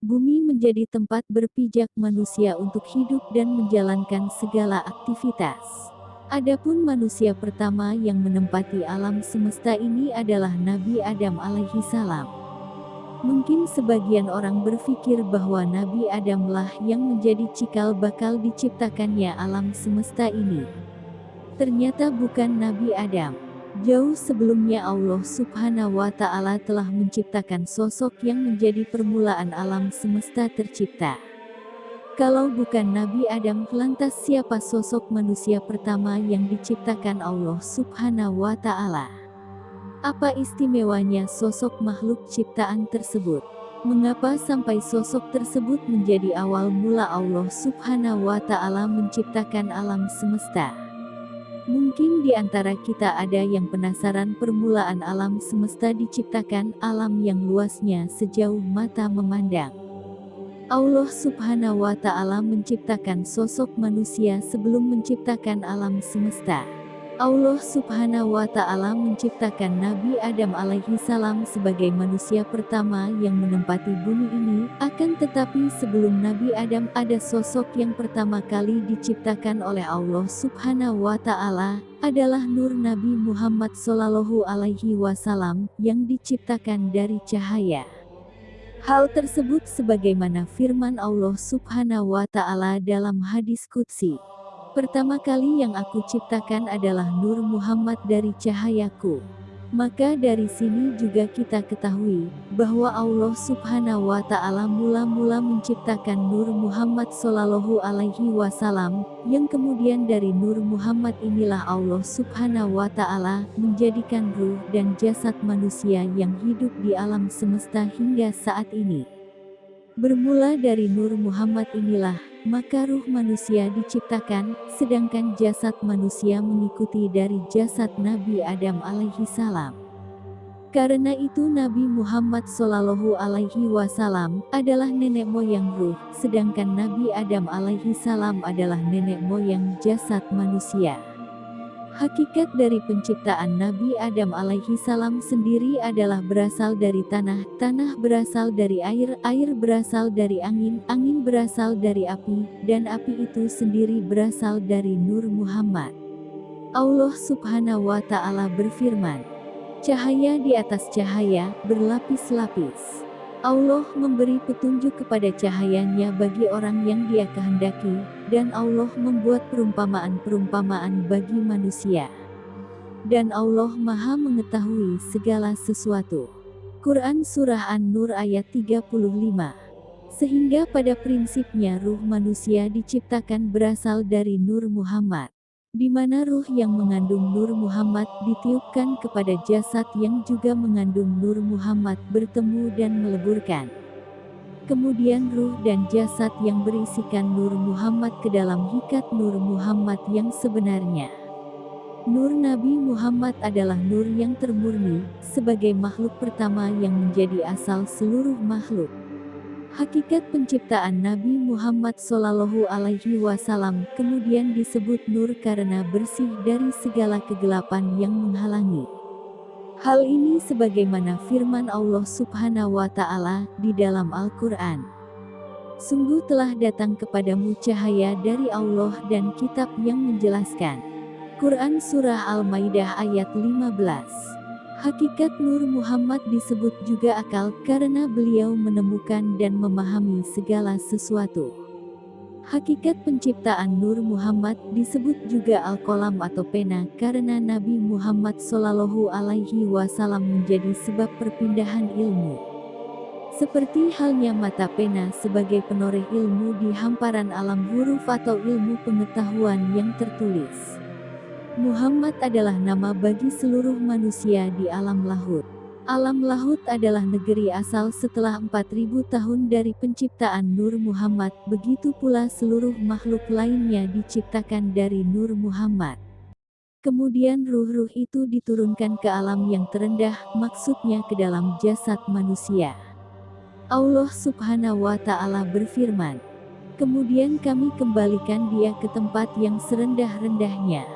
Bumi menjadi tempat berpijak manusia untuk hidup dan menjalankan segala aktivitas. Adapun manusia pertama yang menempati alam semesta ini adalah Nabi Adam alaihi salam. Mungkin sebagian orang berpikir bahwa Nabi Adamlah yang menjadi cikal bakal diciptakannya alam semesta ini. Ternyata bukan Nabi Adam. Jauh sebelumnya Allah Subhanahu wa Ta'ala telah menciptakan sosok yang menjadi permulaan alam semesta tercipta. Kalau bukan Nabi Adam, lantas siapa sosok manusia pertama yang diciptakan Allah Subhanahu wa Ta'ala? Apa istimewanya sosok makhluk ciptaan tersebut? Mengapa sampai sosok tersebut menjadi awal mula Allah Subhanahu wa Ta'ala menciptakan alam semesta? Mungkin di antara kita ada yang penasaran permulaan alam semesta diciptakan, alam yang luasnya sejauh mata memandang. Allah Subhanahu wa Ta'ala menciptakan sosok manusia sebelum menciptakan alam semesta. Allah Subhanahu wa Ta'ala menciptakan Nabi Adam alaihi salam sebagai manusia pertama yang menempati bumi ini. Akan tetapi sebelum Nabi Adam ada sosok yang pertama kali diciptakan oleh Allah Subhanahu wa Ta'ala, adalah Nur Nabi Muhammad Shallallahu alaihi wasallam yang diciptakan dari cahaya. Hal tersebut sebagaimana firman Allah Subhanahu wa Ta'ala dalam hadis qudsi. Pertama kali yang aku ciptakan adalah Nur Muhammad dari cahayaku. Maka dari sini juga kita ketahui bahwa Allah Subhanahu wa Ta'ala mula-mula menciptakan Nur Muhammad Shallallahu alaihi wasallam, yang kemudian dari Nur Muhammad inilah Allah Subhanahu wa Ta'ala menjadikan ruh dan jasad manusia yang hidup di alam semesta hingga saat ini. Bermula dari Nur Muhammad inilah, maka ruh manusia diciptakan, sedangkan jasad manusia mengikuti dari jasad Nabi Adam alaihi salam. Karena itu Nabi Muhammad Shallallahu alaihi wasallam adalah nenek moyang ruh, sedangkan Nabi Adam alaihi salam adalah nenek moyang jasad manusia. Hakikat dari penciptaan Nabi Adam alaihi salam sendiri adalah berasal dari tanah, tanah berasal dari air, air berasal dari angin, angin berasal dari api, dan api itu sendiri berasal dari Nur Muhammad. Allah Subhanahu wa Ta'ala berfirman, cahaya di atas cahaya, berlapis-lapis. Allah memberi petunjuk kepada cahayanya bagi orang yang Dia kehendaki, dan Allah membuat perumpamaan-perumpamaan bagi manusia. Dan Allah Maha mengetahui segala sesuatu. Quran Surah An-Nur ayat 35. Sehingga pada prinsipnya ruh manusia diciptakan berasal dari Nur Muhammad, di mana ruh yang mengandung Nur Muhammad ditiupkan kepada jasad yang juga mengandung Nur Muhammad bertemu dan meleburkan. Kemudian ruh dan jasad yang berisikan Nur Muhammad ke dalam hikat Nur Muhammad yang sebenarnya. Nur Nabi Muhammad adalah nur yang termurni, sebagai makhluk pertama yang menjadi asal seluruh makhluk. Hakikat penciptaan Nabi Muhammad Shallallahu alaihi wasallam kemudian disebut nur karena bersih dari segala kegelapan yang menghalangi. Hal ini sebagaimana firman Allah Subhanahu wa Ta'ala di dalam Al-Quran. Sungguh telah datang kepadamu cahaya dari Allah dan kitab yang menjelaskan. Quran Surah Al-Maidah ayat 15. Hakikat Nur Muhammad disebut juga akal karena beliau menemukan dan memahami segala sesuatu. Hakikat penciptaan Nur Muhammad disebut juga Al-Qalam atau pena karena Nabi Muhammad Shallallahu alaihi wasallam menjadi sebab perpindahan ilmu. Seperti halnya mata pena sebagai penoreh ilmu di hamparan alam huruf atau ilmu pengetahuan yang tertulis. Muhammad adalah nama bagi seluruh manusia di alam lahut. Alam lahut adalah negeri asal setelah 4000 tahun dari penciptaan Nur Muhammad, begitu pula seluruh makhluk lainnya diciptakan dari Nur Muhammad. Kemudian ruh-ruh itu diturunkan ke alam yang terendah, maksudnya ke dalam jasad manusia. Allah Subhanahu wa Ta'ala berfirman, kemudian kami kembalikan dia ke tempat yang serendah-rendahnya.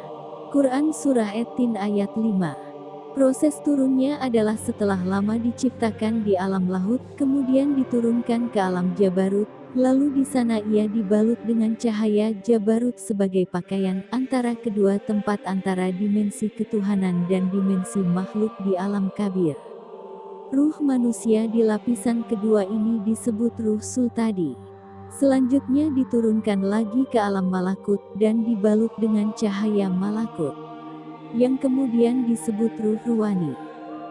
Quran Surah At-Tin ayat 5. Proses turunnya adalah setelah lama diciptakan di alam lahut, kemudian diturunkan ke alam Jabarut, lalu di sana ia dibalut dengan cahaya Jabarut sebagai pakaian antara kedua tempat antara dimensi ketuhanan dan dimensi makhluk di alam kabir. Ruh manusia di lapisan kedua ini disebut ruh sultadi. Selanjutnya diturunkan lagi ke alam malakut dan dibalut dengan cahaya malakut, yang kemudian disebut ruh ruwani.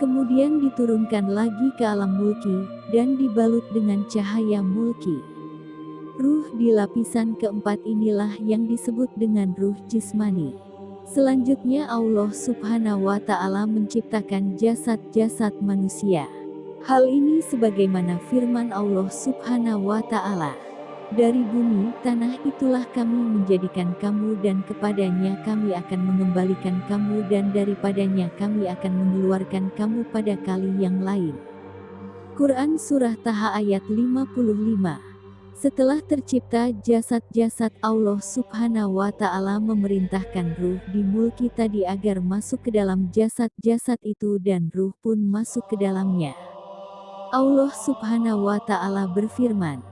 Kemudian diturunkan lagi ke alam mulki, dan dibalut dengan cahaya mulki. Ruh di lapisan keempat inilah yang disebut dengan ruh jismani. Selanjutnya Allah Subhanahu wa Ta'ala menciptakan jasad-jasad manusia. Hal ini sebagaimana firman Allah Subhanahu wa Ta'ala. Dari bumi, tanah itulah kami menjadikan kamu dan kepadanya kami akan mengembalikan kamu dan daripadanya kami akan mengeluarkan kamu pada kali yang lain. Quran Surah Taha ayat 55. Setelah tercipta jasad-jasad, Allah Subhanahu wa Ta'ala memerintahkan ruh di mulki tadi agar masuk ke dalam jasad-jasad itu dan ruh pun masuk ke dalamnya. Allah Subhanahu wa Ta'ala berfirman,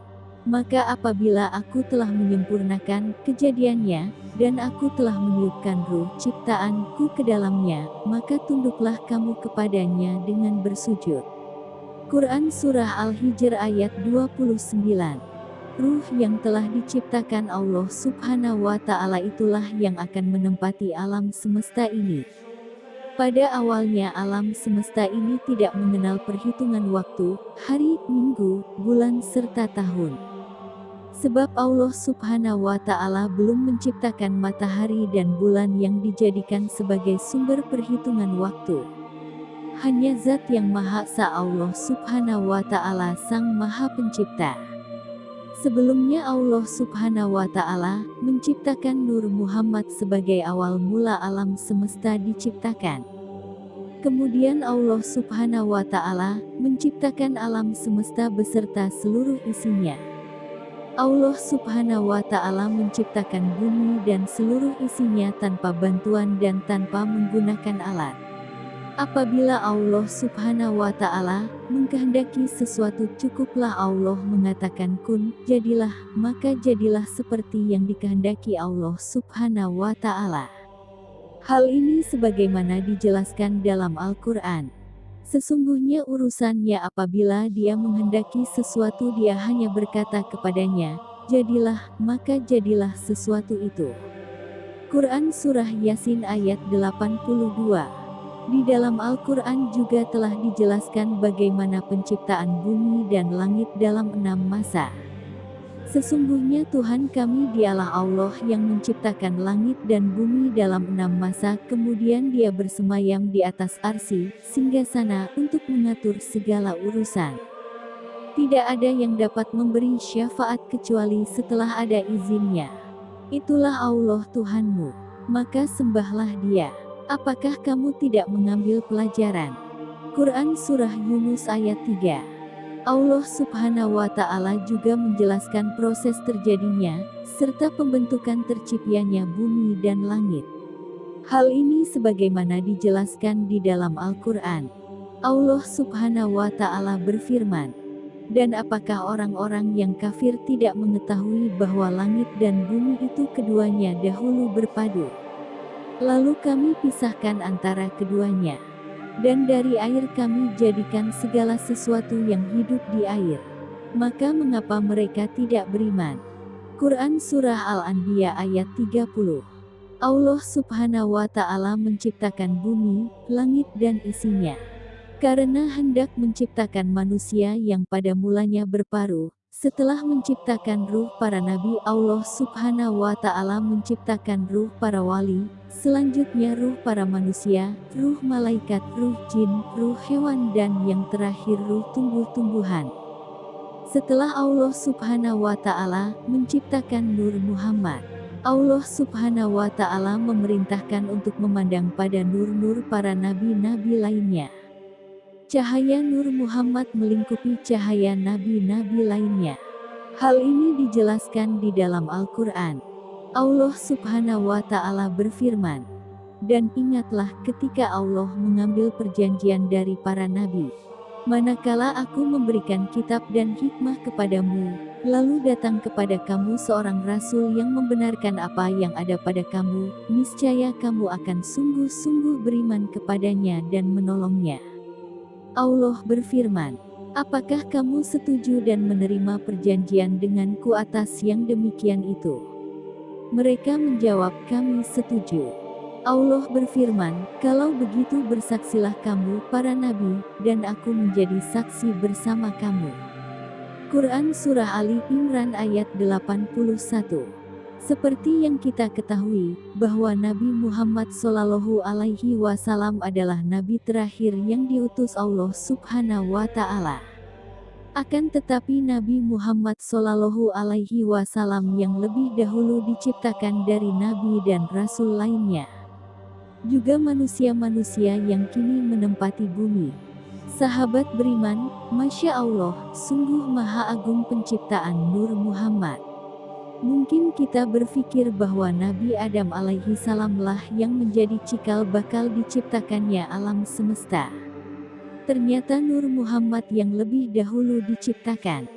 maka apabila aku telah menyempurnakan kejadiannya, dan aku telah meniupkan ruh ciptaanku ke dalamnya, maka tunduklah kamu kepadanya dengan bersujud. Quran Surah Al-Hijr ayat 29. Ruh yang telah diciptakan Allah Subhanahu wa Ta'ala itulah yang akan menempati alam semesta ini. Pada awalnya alam semesta ini tidak mengenal perhitungan waktu, hari, minggu, bulan serta tahun. Sebab Allah Subhanahu wa Ta'ala belum menciptakan matahari dan bulan yang dijadikan sebagai sumber perhitungan waktu. Hanya Zat yang Maha Esa Allah Subhanahu wa Ta'ala Sang Maha Pencipta. Sebelumnya Allah Subhanahu wa Ta'ala menciptakan Nur Muhammad sebagai awal mula alam semesta diciptakan. Kemudian Allah Subhanahu wa Ta'ala menciptakan alam semesta beserta seluruh isinya. Allah Subhanahu wa Ta'ala menciptakan bumi dan seluruh isinya tanpa bantuan dan tanpa menggunakan alat. Apabila Allah Subhanahu wa Ta'ala mengkehendaki sesuatu, cukuplah Allah mengatakan kun, jadilah, maka jadilah seperti yang dikehendaki Allah Subhanahu wa Ta'ala. Hal ini sebagaimana dijelaskan dalam Al-Quran. Sesungguhnya urusannya apabila dia menghendaki sesuatu dia hanya berkata kepadanya, jadilah, maka jadilah sesuatu itu. Quran Surah Yasin ayat 82. Di dalam Al-Quran juga telah dijelaskan bagaimana penciptaan bumi dan langit dalam 6 masa. Sesungguhnya Tuhan kami dialah Allah yang menciptakan langit dan bumi dalam 6 masa, kemudian dia bersemayam di atas arsy, singgasana, untuk mengatur segala urusan. Tidak ada yang dapat memberi syafaat kecuali setelah ada izinnya. Itulah Allah Tuhanmu, maka sembahlah dia. Apakah kamu tidak mengambil pelajaran? Quran Surah Yunus ayat 3. Allah Subhanahu wa Ta'ala juga menjelaskan proses terjadinya, serta pembentukan terciptanya bumi dan langit. Hal ini sebagaimana dijelaskan di dalam Al-Quran. Allah Subhanahu wa Ta'ala berfirman, dan apakah orang-orang yang kafir tidak mengetahui bahwa langit dan bumi itu keduanya dahulu berpadu? Lalu kami pisahkan antara keduanya. Dan dari air kami jadikan segala sesuatu yang hidup di air. Maka mengapa mereka tidak beriman? Quran Surah Al-Anbiya ayat 30. Allah Subhanahu wa Ta'ala menciptakan bumi, langit dan isinya. Karena hendak menciptakan manusia yang pada mulanya berparuh. Setelah menciptakan ruh para nabi, Allah Subhanahu wa Ta'ala menciptakan ruh para wali, selanjutnya ruh para manusia, ruh malaikat, ruh jin, ruh hewan dan yang terakhir ruh tumbuh-tumbuhan. Setelah Allah Subhanahu wa Ta'ala menciptakan Nur Muhammad, Allah Subhanahu wa Ta'ala memerintahkan untuk memandang pada nur-nur para nabi-nabi lainnya. Cahaya Nur Muhammad melingkupi cahaya nabi-nabi lainnya. Hal ini dijelaskan di dalam Al-Quran. Allah Subhanahu wa Ta'ala berfirman, Dan ingatlah ketika Allah mengambil perjanjian dari para nabi. Manakala aku memberikan kitab dan hikmah kepadamu, lalu datang kepada kamu seorang rasul yang membenarkan apa yang ada pada kamu, niscaya kamu akan sungguh-sungguh beriman kepadanya dan menolongnya. Allah berfirman, apakah kamu setuju dan menerima perjanjian denganku atas yang demikian itu? Mereka menjawab, kami setuju. Allah berfirman, kalau begitu bersaksilah kamu, para nabi, dan aku menjadi saksi bersama kamu. Quran Surah Ali Imran ayat 81. Seperti yang kita ketahui, bahwa Nabi Muhammad Shallallahu Alaihi Wasallam adalah nabi terakhir yang diutus Allah Subhanahu wa Ta'ala. Akan tetapi Nabi Muhammad Shallallahu Alaihi Wasallam yang lebih dahulu diciptakan dari nabi dan rasul lainnya. Juga manusia-manusia yang kini menempati bumi. Sahabat beriman, Masya Allah, sungguh maha agung penciptaan Nur Muhammad. Mungkin kita berpikir bahwa Nabi Adam alaihi salamlah yang menjadi cikal bakal diciptakannya alam semesta. Ternyata Nur Muhammad yang lebih dahulu diciptakan.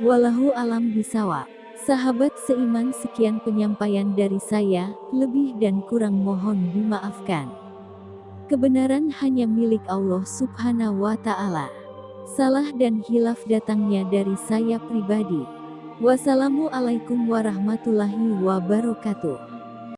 Wallahu alam bisawab. Sahabat seiman, sekian penyampaian dari saya, lebih dan kurang mohon dimaafkan. Kebenaran hanya milik Allah Subhanahu wa Ta'ala. Salah dan hilaf datangnya dari saya pribadi. Wassalamualaikum warahmatullahi wabarakatuh.